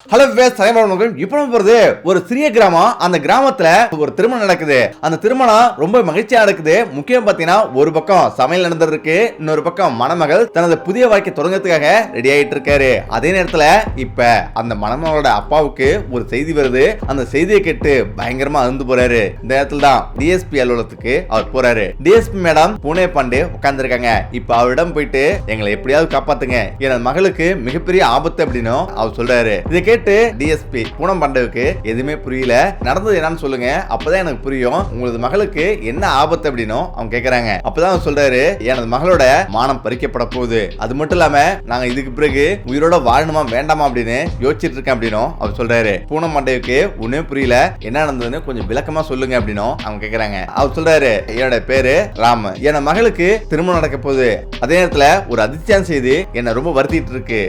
Hello இப்போ போறது ஒரு சிறிய கிராமம். அந்த கிராமத்துல ஒரு திருமணம் நடக்குது. அந்த திருமணம் ரொம்ப மகிழ்ச்சியா நடக்குது. முக்கியம் பாத்தீங்கன்னா ஒரு பக்கம் சமையல் நடந்துருக்கு, இன்னொரு பக்கம் மணமகள் தனது புதிய வாழ்க்கை தொடங்கறதுக்காக ரெடி ஆயிட்டு இருக்காரு. அதே நேரத்துல இப்ப அந்த மணமகளோட அப்பாவுக்கு ஒரு செய்தி வருது. அந்த செய்தியை கேட்டு பயங்கரமா அழுந்து போறாரு. இந்த நேரத்துல தான் டிஎஸ்பி அலுவலகத்துக்கு அவர் போறாரு. டிஎஸ்பி மேடம் பூனே பாண்டே உட்கார்ந்துருக்காங்க. இப்ப அவரிடம் போயிட்டு எங்களை எப்படியாவது காப்பாத்துங்க, எனது மகளுக்கு மிகப்பெரிய ஆபத்து அப்படின்னு அவர் சொல்றாரு. இதை கேட்டு டிஎஸ்பி பூனம் பாண்டேவுக்கு எதுவுமே புரியல. நடந்தது என்னன்னு சொல்லுங்க, அப்பதான் எனக்கு புரியும். உங்களது மகளுக்கு என்ன ஆபத்து அப்படின்னு அவங்க கேக்குறாங்க. அப்பதான் அவர் சொல்றாரு, எனது மகளோட மானம் பறிக்கப்பட போகுது. அது மட்டும் இல்லாம நாங்க இதுக்கு பிறகு உயிரோட வாழணுமா வேண்டாமா அப்படின்னு யோசிச்சுட்டு இருக்கேன் அப்படின்னு அவர் சொல்றாரு. பூனம் பாண்டேவுக்கு ஒண்ணுமே புரியல. என்ன நடந்ததுன்னு கொஞ்சம் விளக்கமா சொல்லுங்க அப்படின்னு அவங்க கேக்குறாங்க. அவர் சொல்றாரு, என்னோட பேரு ராம், என் மகளுக்கு திருமணம் நடக்க போகுது. அதே நேரத்துல ஒரு அதிர்ச்சியான செய்தி என்ன ரொம்ப வருத்திட்டு இருக்கு.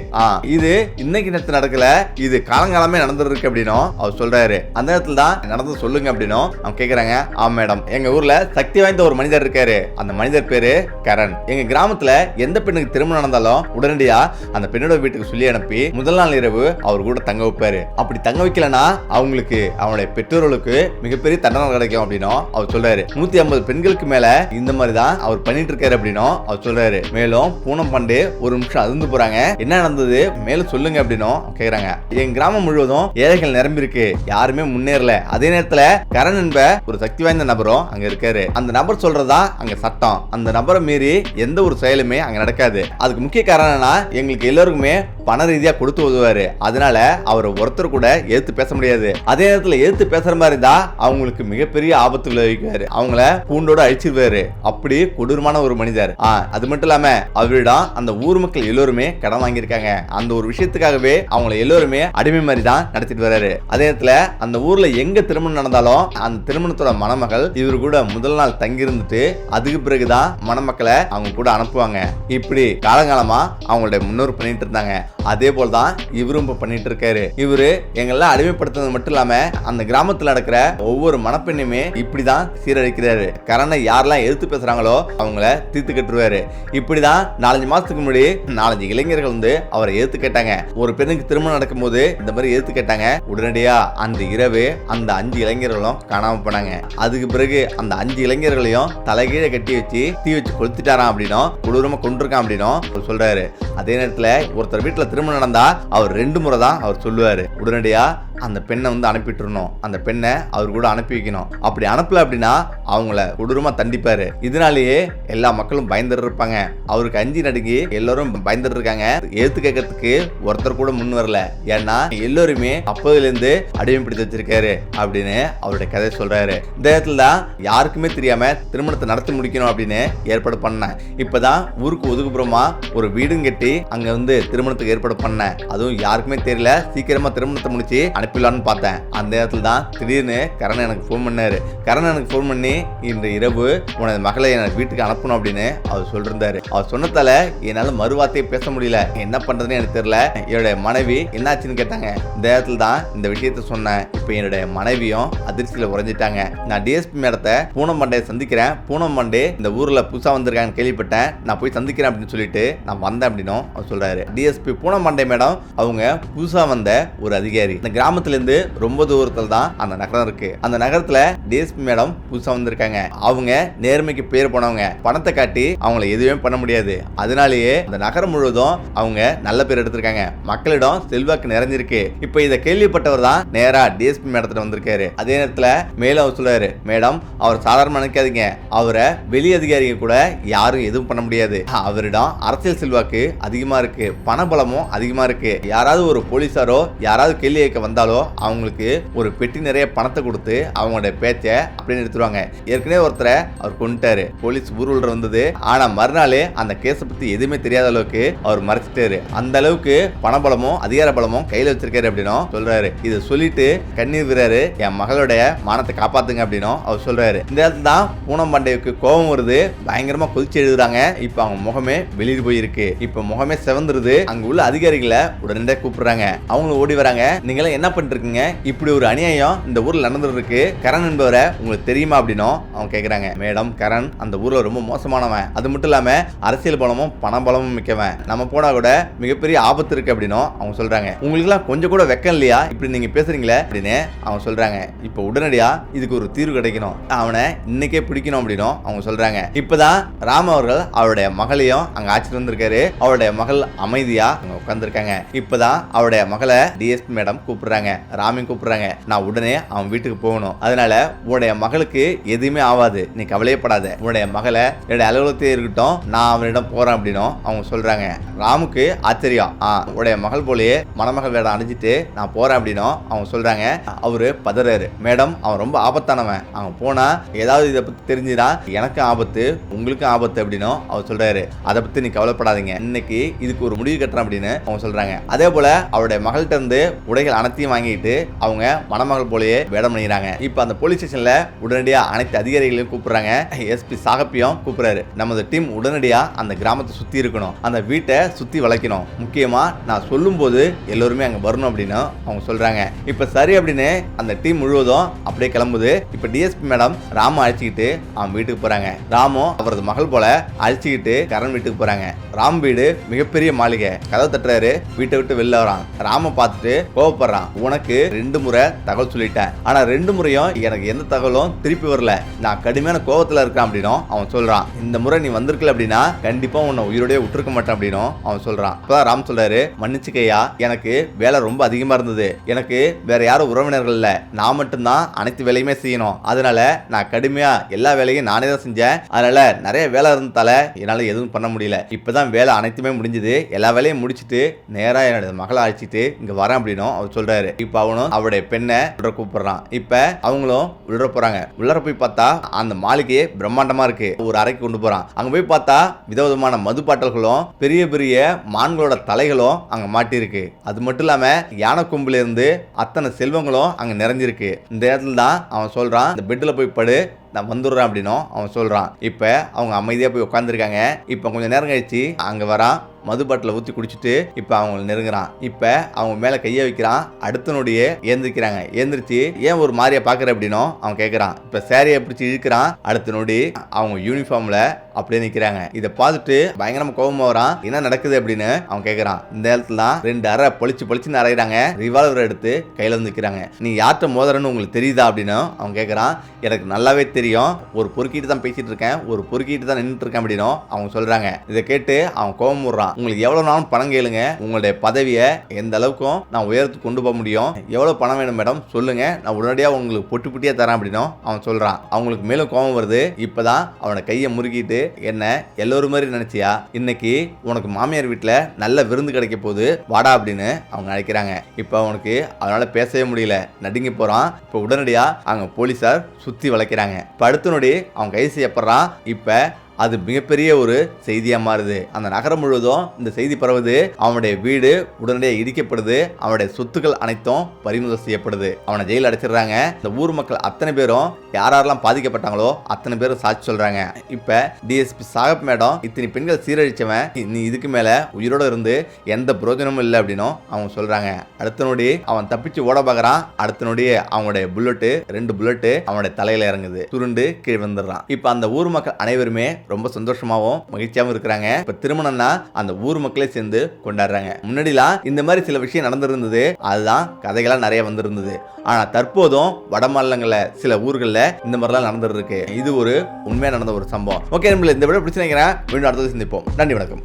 இது இன்னைக்கு நேரத்துல நடக்கல, இது காலங்காலமே நடந்துருக்கு அப்படின்னும் அவர் சொல்றாரு. அந்த நேரத்துல தான் நடந்து சொல்லுங்க அப்படின்னும் அவங்க கேக்குறாங்க. ஆமா மேடம், எங்க ஊர்ல சக்தி வாய்ந்த ஒரு மனிதர் இருக்காரு. அந்த மனிதர் பேரு கரண். எங்க கிராமத்துல எந்த பெண்ணுக்கு திருமணம் நடந்தாலும் உடனடியா அந்த பெண்ணோட வீட்டுக்கு சொல்லி அனுப்பி முதல் நாள் இரவு அவர் கூட தங்க வைப்பாரு. அப்படி தங்க வைக்கலனா அவங்களுக்கு அவனுடைய பெற்றோர்களுக்கு மிகப்பெரிய தண்டனை கிடைக்கும் அப்படின்னும் அவர் சொல்றாரு. 150 பெண்களுக்கு மேல இந்த மாதிரி தான் அவர் பண்ணிட்டு இருக்காரு அப்படின்னும் அவர் சொல்றாரு. மேலும் பூனம் பாண்டே ஒரு நிமிஷம் அதிர்ந்து போறாங்க. என்ன நடந்தது மேலும் சொல்லுங்க அப்படின்னும் கேக்குறாங்க. எங்க கிராமம் முழுவதும் ஏழைகள் நிரம்பி இருக்கு, யாருமே முன்னேறல. அதே நேரத்துல கரண் என்ப ஒரு சக்தி வாய்ந்த நபரும் அங்க இருக்காரு. அந்த நபர் சொல்றதா அங்க சட்டம். அந்த நபரை மீறி எந்த ஒரு செயலுமே அங்க நடக்காது. அதுக்கு முக்கிய காரணம் என்ன, எங்களுக்கு எல்லாருக்குமே பண ரீதியா கொடுத்து உதவுவாரு. அதனால அவரை ஒருத்தர் கூட எதிர்த்து பேச முடியாது. அதே நேரத்துல எதிர்த்து பேசுற மாதிரி தான் அவங்களுக்கு மிகப்பெரிய ஆபத்து விளைவிக்குவாரு. அவங்கள பூண்டோட அழிச்சிருவாரு. அப்படி கொடூரமான ஒரு மனிதர். அது மட்டும் இல்லாம அவரிடம் அந்த ஊர் மக்கள் எல்லோருமே கடன் வாங்கியிருக்காங்க. அந்த ஒரு விஷயத்துக்காகவே அவங்களை எல்லோருமே அடிமை மாதிரி தான் நடத்திட்டு வர்றாரு. அதே நேரத்துல அந்த ஊர்ல எங்க திருமணம் நடந்தாலும் அந்த திருமணத்தோட மணமகள் இவர் கூட முதல் நாள் தங்கி இருந்துட்டு அதுக்கு பிறகுதான் மணமக்களை அவங்க கூட அனுப்புவாங்க. இப்படி காலங்காலமா அவங்களுடைய முன்னோர் பண்ணிட்டு இருந்தாங்க. அதே போல்தான் இவரும் இப்ப பண்ணிட்டு இருக்காரு. இவரு எங்கெல்லாம் அடிமைப்படுத்துறது மட்டும் இல்லாம அந்த கிராமத்துல நடக்கிற ஒவ்வொரு மணப்பெண்ணுமே இப்படிதான் சீரழிக்கிறாரு. கரணை யாரெல்லாம் எதிர்த்து பேசுறாங்களோ அவங்கள தீர்த்து கட்டுருவாரு. இப்படிதான் 4 மாசத்துக்கு முன்னாடி 4 இளைஞர்கள் வந்து அவரை எதிர்த்து கேட்டாங்க. ஒரு பெண்ணுக்கு திருமணம் நடக்கும் போது இந்த மாதிரி எதிர்த்து கேட்டாங்க. உடனடியா அந்த இரவு அந்த 5 இளைஞர்களும் காணாம போனாங்க. அதுக்கு பிறகு அந்த 5 இளைஞர்களையும் தலைகீழ கட்டி வச்சு தீ வச்சு கொளுத்திட்டாராம் அப்படின்னும் கொடூரமா கொண்டிருக்கான் அப்படின்னும் சொல்றாரு. அதே நேரத்துல ஒருத்தர் வீட்டுல திருமணம் நடந்தா அவர் 2 முறை தான் அவர் சொல்லுவாரு. உடனடியா அந்த பெண்ணை வந்து அனுப்பிட்டுருணும். அந்த பெண்ணை அவர் கூட அனுப்பி வைக்கணும். அப்படி அனுப்பல அப்படின்னா அவங்கள கொடூரமா தண்டிப்பாரு. இதனாலேயே எல்லா மக்களும் பயந்துட்டு இருப்பாங்க. அவருக்கு அஞ்சி நடுங்கி எல்லாரும் பயந்துட்டு இருக்காங்க. ஏத்து கேட்கறதுக்கு ஒருத்தர் கூட முன் வரல. ஏன்னா எல்லோருமே அப்போதுல இருந்து அடிமைப்படுத்தி வச்சிருக்காரு அப்படின்னு அவருடைய கதை சொல்றாரு. இந்த இடத்துல தான் யாருக்குமே தெரியாம திருமணத்தை நடத்தி முடிக்கணும் அப்படின்னு ஏற்பாடு பண்ணேன். இப்பதான் ஊருக்கு ஒதுக்குப்புறமா ஒரு வீடும் கட்டி அங்க வந்து திருமணத்துக்கு ஏற்பாடு பண்ணேன். அதுவும் யாருக்குமே தெரியல. சீக்கிரமா திருமணத்தை முடிச்சு அனுப்பிடலான்னு பார்த்தேன். அந்த நேரத்தில் தான் திடீர்னு கரண் எனக்கு ஃபோன் பண்ணாரு. கரண் எனக்கு ஃபோன் பண்ணி இன்று இரவு உனது மகளை எனக்கு வீட்டுக்கு அனுப்பணும் அப்படின்னு அவர் சொல்லிருந்தாரு. அவர் சொன்னதால என்னால மறுவார்த்தையை பேச முடியல. என்ன பண்றதுன்னு எனக்கு தெரியல. என்னுடைய மனைவி என்னாச்சுன்னு கேட்டாங்க. இந்த நேரத்தில் தான் இந்த விஷயத்த சொன்னேன். இப்போ என்னுடைய மனைவியும் அதிர்ச்சியில உறைஞ்சிட்டாங்க. நான் டிஎஸ்பி மேடத்தை பூனம் பாண்டையை சந்திக்கிறேன். பூனம் பாண்டே இந்த ஊர்ல புதுசா வந்திருக்காங்க கேள்விப்பட்டேன். நான் போய் சந்திக்கிறேன் அப்படின்னு சொல்லிட்டு நான் வந்தேன் அப்படின்னும் அவர் சொல்றாரு. டிஎஸ்பி பூனம் பாண்டே மேடம் அவங்க புதுசா வந்த ஒரு அதிகாரி. இந்த கிராமத்துல இருந்து ரொம்ப தூரத்துல தான் அந்த நகரம் இருக்கு. அந்த நகரத்துல டிஎஸ்பி மேடம் புதுசா வந்திருக்காங்க. அவங்க நேர்மைக்கு பேர் போனவங்க. பணத்தை காட்டி அவங்கள எதுவுமே பண்ண முடியாது. அதனாலேயே அந்த நகரம் முழுவதும் அவங்க நல்ல பேர் எடுத்திருக்காங்க. மக்களிடம் செல்வாக்கு நிறைஞ்சிருக்கு. இப்ப இதை கேள்விப்பட்டவர் தான் நேரா டிஎஸ்பி மேடத்துல வந்திருக்காரு. அதே நேரத்துல மேலும் அவர் சொல்றாரு, மேடம் அவர் சாதாரண நினைக்காதீங்க. அவரை வெளி அதிகாரிங்க கூட யாரும் எதுவும் பண்ண முடியாது. அவரிடம் அரசியல் செல்வாக்கு அதிகமா இருக்கு. பணபலமும் அதிகமா இருக்கு. யாராவது ஒரு போலீசாரோ யாராவது கேள்வி கேட்க வந்தாலும் அவங்களுக்கு ஒரு பெட்டி நிறைய பணத்தை கொடுத்து அவங்களுடைய பேச்சை அப்படியே நிறுத்துவாங்க. ஏற்கனவே ஒருத்தரை அவர் கொண்டுட்டாரு. போலீஸ் ஊர்வல வந்தது. ஆனா மறுநாளே அந்த கேஸை பத்தி எதுவுமே தெரியாத அளவுக்கு அவர் மறைச்சிட்டாரு. அந்த அளவுக்கு பணபலமும் அதிகார பலமும் கையில வச்சிருக்காரு அப்படின்னும் சொல்றாரு. இதை சொல்லிட்டு கண்ணீர் விடுறாரு. என் மகளுடைய மானத்தை காப்பாத்துங்க அப்படின்னும் அவர் சொல்றாரு. இந்த இடத்துல தான் பூனம் பாண்டேவுக்கு கோபம் வருது. பயங்கரமா கொதிச்சு எழுதுறாங்க. இப்ப அவங்க முகமே வெளியே போயிருக்கு. இப்ப முகமே செவந்துருது. அங்க உள்ள அதிகாரிகளை உடனே கூப்பிடுறாங்க. அவங்களும் ஓடி வராங்க. நீங்க என்ன பண்ணிட்டு இருக்கீங்க? இப்படி ஒரு அநியாயம் இந்த ஊர்ல நடந்துட்டு இருக்கு. கரண் என்பவரை உங்களுக்கு தெரியுமா அப்படின்னும் அவங்க கேக்குறாங்க. மேடம், கரண் அந்த ஊர்ல ரொம்ப மோசமானவன். அது மட்டும் இல்லாம அரசியல் பலமும் பண பலமும் மிக்கவன். நம்ம போனா கூட மிகப்பெரிய ஆபத்து இருக்கு அப்படின்னும் அவங்க சொல்றாங்க. உங்களுக்கு எல்லாம் கொஞ்சம் கூட வெக்கம் இல்லையா இப்படி நீங்க பேசுறீங்களே அப்படின்னு அவங்க சொல்றாங்க. இப்ப உடனடியா இதுக்கு ஒரு தீர்வு கிடைக்கணும், அவனை இன்னைக்கே பிடிக்கணும் அப்படின்னும் அவங்க சொல்றாங்க. இப்பதான் ராம் அவர்கள் அவருடைய மகளையும் அங்க ஆட்சிட்டு வந்திருக்காரு. அவருடைய மகள் அமைதியா அங்க உட்கார்ந்துருக்காங்க. இப்பதான் அவருடைய மகளை டிஎஸ்பி மேடம் கூப்பிடுறாங்க, ராமையும் கூப்பிடுறாங்க. நான் உடனே அவன் வீட்டுக்கு போகணும். அதனால உன்னுடைய மகளுக்கு எதுவுமே ஆகாது, நீ கவலையப்படாத. உன்னுடைய மகளை என்னுடைய அலுவலகத்தே இருக்கட்டும், நான் அவனிடம் போறேன் அப்படின்னும் அவங்க சொல்றாங்க. ராமுக்கு ஆச்சரியம். உடைய மகள் போலயே மணமகள் வேடம் அணிஞ்சிட்டு நான் போறேன் அப்படின்னும் அவங்க சொல்றாங்க. அவரு பதறாரு. மேடம், அவன் ரொம்ப ஆபத்தானவன், அவன் போனா ஏதாவது இதை பத்தி தெரிஞ்சுதா எனக்கு ஆபத்து, உங்களுக்கும் ஆபத்து அப்படின்னும் அவர் சொல்றாரு. அதை பத்தி நீ கவலைப்படாதீங்க, இன்னைக்கு இதுக்கு ஒரு முடிவு கட்டுறேன் அப்படின்னு அவங்க சொல்றாங்க. அதே போல அவருடைய மகள்கிட்ட இருந்து உடைகள் அனைத்தையும் வாங்கிட்டு அவங்க மணமகள் போலயே வேடம் அணிகிறாங்க. இப்ப அந்த போலீஸ் ஸ்டேஷன்ல உடனடியா அனைத்து அதிகாரிகளையும் கூப்பிடுறாங்க. எஸ்பி சாகப்பியும் கூப்பிடுறாரு. நமது டீம் உடனடியா அந்த கிராமத்தை சுத்தி இருக்கணும், அந்த வீட்டை சுத்தி வளைக்கணும். முக்கியமா நான் சொல்லும் போது எல்லோருமே அங்க வரணும் அப்படின்னு அவங்க சொல்றாங்க. இப்ப சரி அப்படின்னு அந்த டீம் முழுவதும் அப்படியே கிளம்புது. இப்ப டிஎஸ்பி மேடம் ராம அழைச்சிக்கிட்டு அவன் வீட்டுக்கு போறாங்க. ராமும் அவரது மகள் போல அழைச்சிக்கிட்டு கரண் வீட்டுக்கு போறாங்க. ராம் வீடு மிகப்பெரிய மாளிகை. கதவு தட்டுறாரு. வீட்டை விட்டு வெளில வரான். ராம பார்த்துட்டு கோவப்படுறான். உனக்கு 2 முறை தகவல் சொல்லிட்டேன், ஆனா 2 முறையும் எனக்கு எந்த தகவலும் திருப்பி வரல, நான் கடுமையான கோவத்துல இருக்கான் அப்படின்னும் அவன் சொல்றான். இந்த முறை நீ வந்திருக்கல அப்படின்னா கண்டிப்பா உன்னை உயிரோடய விட்டுருக்க மாட்டேன் அப்படின்னும் அவன் சொல்றான். அப்பதான் ராம் சொல்றாரு, மன்னிச்சுக்கையா, எனக்கு வேலை ரொம்ப அதிகமா இருந்தது, எனக்கு வேற யாரும் உறவினர்கள் இல்ல, நான் மட்டும்தான் அனைத்து வேலையுமே செய்யணும், அதனால நான் கடுமையா எல்லா வேலையும் நானே தான் செஞ்சேன், அதனால நிறைய வேலை இருந்ததால என்னால எதுவும் பண்ண முடியல. இப்பதான் வேலை அனைத்துமே முடிஞ்சது, எல்லா வேலையும் முடிச்சுட்டு நேரா என்னோட மகளை அழைச்சிட்டு இங்க வரேன் அப்படின்னும் அவர் சொல்றாரு. இப்ப அவனும் அவருடைய பெண்ணை உள்ள கூப்பிடுறான். இப்ப அவங்களும் உள்ள போறாங்க. உள்ளர போய் பார்த்தா அந்த மாளிகையே பிரம்மாண்டமா இருக்கு. ஒரு அறைக்கு கொண்டு போறான். அங்க போய் பார்த்தா விதவிதமான மது பாட்டல்களும் பெரிய பெரிய மான்களோட தலைகளும் அங்க மாட்டிருக்கு. அது மட்டும் இல்லாம யானை கொம்புல இருந்து அத்தனை செல்வங்களும் அங்க நிறைஞ்சிருக்கு. இந்த இடத்துல தான் அவன் சொல்றான், இந்த பெட்ல போய் படு, நான் வந்துடுறேன் அப்படின்னும் அவன் சொல்றான். இப்ப அவங்க அமைதியா போய் உட்காந்துருக்காங்க. இப்ப கொஞ்சம் நேரம் கழிச்சு அங்க வரான். மது பாட்டில ஊத்தி குடிச்சிட்டு இப்ப அவங்க நெருங்குறான். இப்ப அவங்க மேல கைய வைக்கிறான். அடுத்த நொடியே ஏந்திரிக்கிறாங்க. ஏந்திரிச்சு ஏன் ஒரு மாதிரியா பாக்குற அப்படின்னும் அவன் கேட்கறான். இப்ப சேரியை பிடிச்சி இழுக்கிறான். அடுத்த நொடி அவங்க யூனிஃபார்ம்ல அப்படியே நிக்கிறாங்க. இதை பார்த்துட்டு பயங்கரமா கோபமா வரான். என்ன நடக்குது அப்படின்னு அவன் கேட்கறான். இந்த இடத்துல 2 அறை பொழிச்சுன்னு அறையிறாங்க. ரிவால்வர் எடுத்து கையில வந்து நிக்கிறாங்க. நீ யார்கிட்ட மோதுறன்னு உங்களுக்கு தெரியுதா அப்படின்னு அவன் கேட்கறான். எனக்கு நல்லாவே தெரியும், ஒரு பொறுக்கிட்டு தான் பேசிட்டு இருக்கேன், ஒரு பொறுக்கிட்டு தான் நின்றுட்டு இருக்கேன் அப்படின்னும் அவங்க சொல்றாங்க. இதை கேட்டு அவன் கோபம் விடுறான். உங்களுக்கு எவ்வளவு நாளும் பணம் கேளுங்க, உங்களுடைய பதவியை எந்த அளவுக்கும் நான் உயரத்துக்கு கொண்டு போக முடியும், எவ்வளவு பணம் வேணும் மேடம் சொல்லுங்க, நான் உடனடியாக உங்களுக்கு பொட்டு பொட்டியா தரேன் அப்படின்னும் அவன் சொல்றான். அவங்களுக்கு மேலும் கோபம் வருது. இப்பதான் அவனை கையை முறுக்கிட்டு, என்ன எல்லோரும் மாதிரி நினைச்சியா, இன்னைக்கு உனக்கு மாமியார் வீட்டுல நல்ல விருந்து கிடைக்க போகுது, வாடா அப்படின்னு அவங்க அழைக்கிறாங்க. இப்ப அவனுக்கு அவனால பேசவே முடியல, நடுங்கி போறான். இப்ப உடனடியா அங்க போலீசார் சுத்தி வளைக்கிறாங்க. படுத்துனோடி அவன் கைது செய்யப்படுறான். இப்ப அது மிகப்பெரிய ஒரு செய்தியா மாறுது. அந்த நகரம் முழுவதும் இந்த செய்தி பரவுது. அவனுடைய வீடு உடனடியாக இடிக்கப்படுது. அவனுடைய சொத்துக்கள் அனைத்தும் பறிமுதல் செய்யப்படுது. அவனை ஜெயில் அடைச்சிடுறாங்க. இந்த ஊர் மக்கள் அத்தனை பேரும் யாரெல்லாம் பாதிக்கப்பட்டாங்களோ அத்தனை பேரும் சாட்சி சொல்றாங்க. இப்ப டிஎஸ்பி சாகப் மேடம், இத்தனை பெண்கள் சீரழிச்சவன், நீ இதுக்கு மேல உயிரோட இருந்து எந்த பிரயோஜனமும் இல்லை அப்படின்னும் அவங்க சொல்றாங்க. அடுத்த நொடி அவன் தப்பிச்சு ஓட பார்க்கறான். அடுத்த நொடி அவனுடைய புல்லட்டு 2 புல்லட்டு அவனுடைய தலையில இறங்குது. சுருண்டு கீழ் வந்துடுறான். இப்ப அந்த ஊர் மக்கள் அனைவருமே ரொம்ப சந்தோஷமாவும் மகிழ்ச்சியாவும் இருக்கிறாங்க. இப்ப திருமணம்னா அந்த ஊர் மக்களே சேர்ந்து கொண்டாடுறாங்க. முன்னாடிலாம் இந்த மாதிரி சில விஷயம் நடந்திருந்தது, அதுதான் கதைகளா நிறைய வந்திருந்தது. ஆனா தற்போதும் வட மாநிலங்கள்ல சில ஊர்கள்ல இந்த மாதிரிலாம் நடந்துருக்கு. இது ஒரு உண்மையா நடந்த ஒரு சம்பவம். ஓகே, இந்த வீடியோ பிடிச்சி நினைக்கிறேன். மீண்டும் அடுத்தது சந்திப்போம். நன்றி, வணக்கம்.